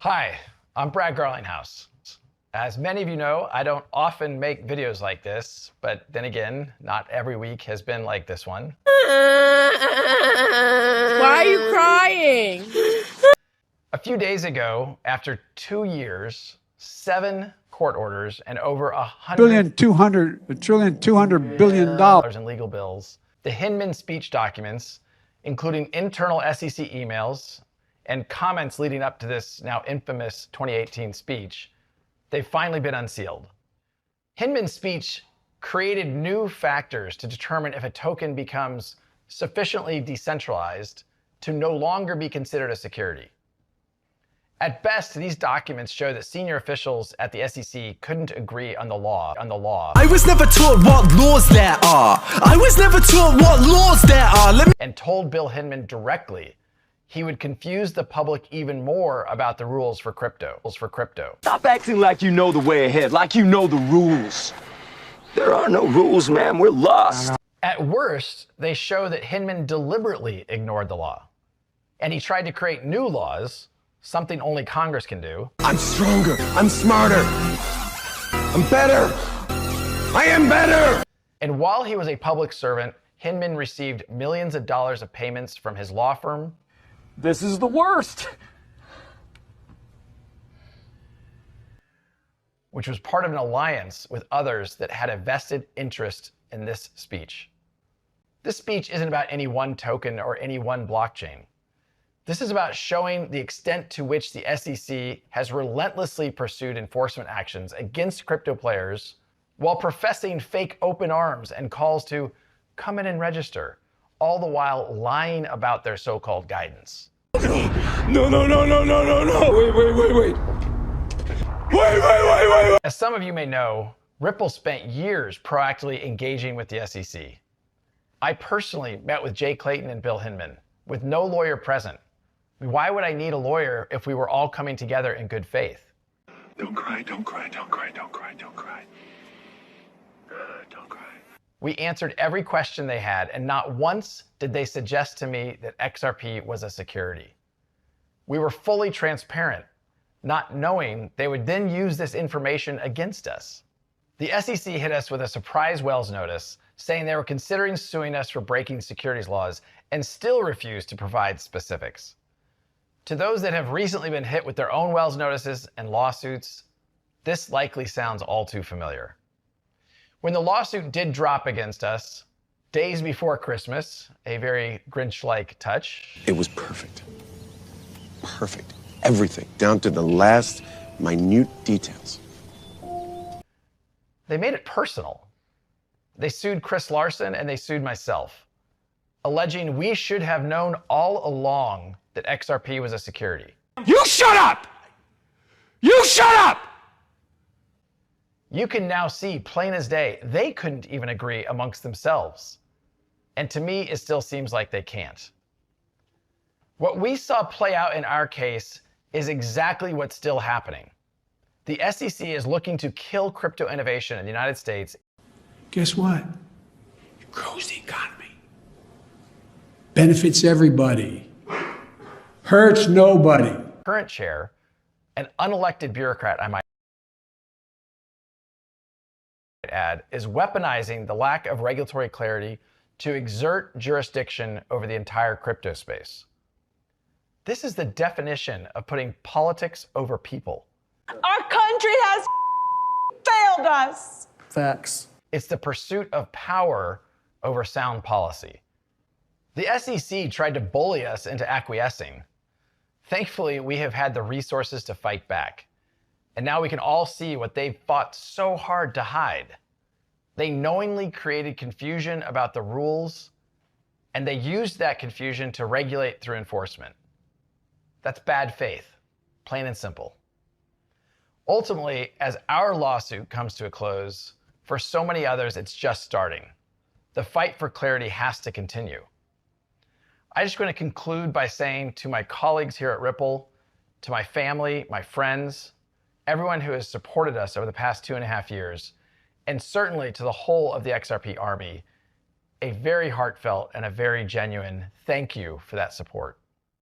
Hi, I'm Brad Garlinghouse. As many of you know, I don't often make videos like this, but then again, not every week has been like this one. Why are you crying? A few days ago, after 2 years, 7 court orders, and over $200 billion in legal bills, the Hinman speech documents, including internal SEC emails and comments leading up to this now infamous 2018 speech, they've finally been unsealed. Hinman's speech created new factors to determine if a token becomes sufficiently decentralized to no longer be considered a security. At best, these documents show that senior officials at the SEC couldn't agree on the law. I was never taught what laws there are. I was never taught what laws there are. And told Bill Hinman directly he would confuse the public even more about the rules for crypto. Stop acting like you know the way ahead, like you know the rules. There are no rules, man. We're lost. At worst, they show that Hinman deliberately ignored the law. And he tried to create new laws, something only Congress can do. I'm stronger. I'm smarter. I'm better. I am better. And while he was a public servant, Hinman received millions of dollars of payments from his law firm. This is the worst. Which was part of an alliance with others that had a vested interest in this speech. This speech isn't about any one token or any one blockchain. This is about showing the extent to which the SEC has relentlessly pursued enforcement actions against crypto players while professing fake open arms and calls to come in and register, all the while lying about their so-called guidance. No. Wait. As some of you may know, Ripple spent years proactively engaging with the SEC. I personally met with Jay Clayton and Bill Hinman, with no lawyer present. Why would I need a lawyer if we were all coming together in good faith? Don't cry. Don't cry. We answered every question they had, and not once did they suggest to me that XRP was a security. We were fully transparent, not knowing they would then use this information against us. The SEC hit us with a surprise Wells notice saying they were considering suing us for breaking securities laws and still refused to provide specifics. To those that have recently been hit with their own Wells notices and lawsuits, this likely sounds all too familiar. When the lawsuit did drop against us, days before Christmas, a very Grinch-like touch. It was perfect. Perfect. Everything, down to the last minute details. They made it personal. They sued Chris Larson and they sued myself, alleging we should have known all along that XRP was a security. You shut up! You shut up! You can now see plain as day, they couldn't even agree amongst themselves. And to me, it still seems like they can't. What we saw play out in our case is exactly what's still happening. The SEC is looking to kill crypto innovation in the United States. Guess what? It grows the economy. Benefits everybody. Hurts nobody. Current chair, an unelected bureaucrat, I might add, is weaponizing the lack of regulatory clarity to exert jurisdiction over the entire crypto space. This is the definition of putting politics over people. Our country has failed us. Facts. It's the pursuit of power over sound policy. The SEC tried to bully us into acquiescing. Thankfully, we have had the resources to fight back. And now we can all see what they've fought so hard to hide. They knowingly created confusion about the rules, and they used that confusion to regulate through enforcement. That's bad faith, plain and simple. Ultimately, as our lawsuit comes to a close, for so many others, it's just starting. The fight for clarity has to continue. I just want to conclude by saying to my colleagues here at Ripple, to my family, my friends, everyone who has supported us over the past 2.5 years, and certainly to the whole of the XRP Army, a very heartfelt and a very genuine thank you for that support.